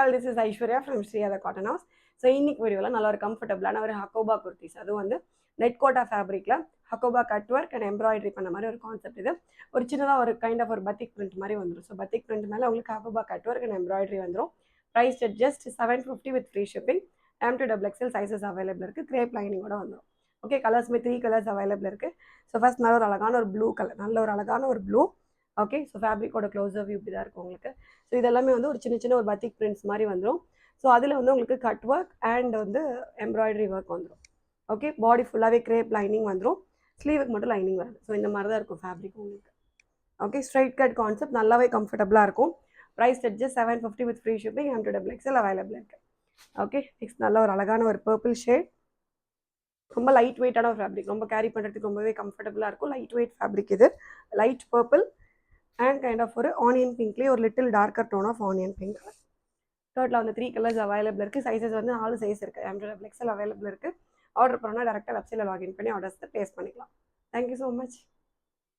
All, this is Aishwarya from Sriyatha Cotton House. So இன்னைக்கு வீடியோவில் நல்ல ஒரு கம்ஃபர்டபுளான ஒரு ஹக்கோபா குர்த்திஸ், அதுவும் வந்து நெட் கோட்டா ஃபேப்ரிக்கில் hakoba cut work and embroidery பண்ண மாதிரி ஒரு கான்செப்ட். இது ஒரு சின்னதாக ஒரு கைண்ட் ஆஃப் ஒரு பத்திக் பிரிண்ட் மாதிரி வந்துடும். ஸோ பத்திக் பிரிண்ட் மேலே உங்களுக்கு hakoba cut work and embroidery வந்துடும். Price just 750 with free shipping. M2XL sizes available இருக்குது. கிரேப் லைனிங்கோட வந்துடும். ஓகே, கலர்ஸுமே 3 கலர்ஸ் அவைலபிள் இருக்குது. ஸோ ஃபர்ஸ்ட் நல்ல ஒரு அழகான ஒரு ப்ளூ கலர், நல்ல ஒரு அழகான ஒரு ப்ளூ. ஓகே, ஸோ ஃபேப்ரிக்கோட க்ளோஸர் வியூ இப்படி தான் இருக்கும் உங்களுக்கு. ஸோ இதெல்லாமே வந்து ஒரு சின்ன சின்ன ஒரு பத்திக் பிரிண்ட்ஸ் மாதிரி வந்துடும். ஸோ அதில் வந்து உங்களுக்கு கட் ஒர்க் அண்ட் வந்து எம்ப்ராய்டரி ஒர்க் வந்துடும். ஓகே, பாடி ஃபுல்லாகவே கிரேப் லைனிங் வந்துடும். ஸ்லீவுக்கு மட்டும் லைனிங் வராது. ஸோ இந்த மாதிரி தான் இருக்கும் ஃபேப்ரிக் உங்களுக்கு. ஓகே, ஸ்ட்ரைட் கட் கான்செப்ட், நல்லாவே கம்ஃபர்டபுளாக இருக்கும். Price just 750 with free shipping. M2XL available இருக்குது. ஓகே, நெக்ஸ்ட் நல்ல ஒரு அழகான ஒரு பர்பிள் ஷேட். ரொம்ப லைட் வெயிட்டான ஒரு ஃபேப்ரிக், ரொம்ப கேரி பண்ணுறதுக்கு ரொம்பவே கம்ஃபர்டபுளாக இருக்கும். லைட் வெயிட் ஃபேப்ரிக் இது. Light purple and kind of ஒரு ஆனியன் பிங்க்லேயே ஒரு little darker tone of onion pink colour. டோட்டலாக வந்து 3 கலர்ஸ் அவைலபிள் இருக்குது. சைஸஸ் வந்து 4 சைஸ் இருக்குது. M2XL அவைலபிள் இருக்குது. ஆர்டர் பண்ணால் டேரெக்டாக வெப்சைட்டில் லாகின் பண்ணி ஆர்டர்ஸ் ப்ளேஸ் பண்ணிக்கலாம். Thank you so much.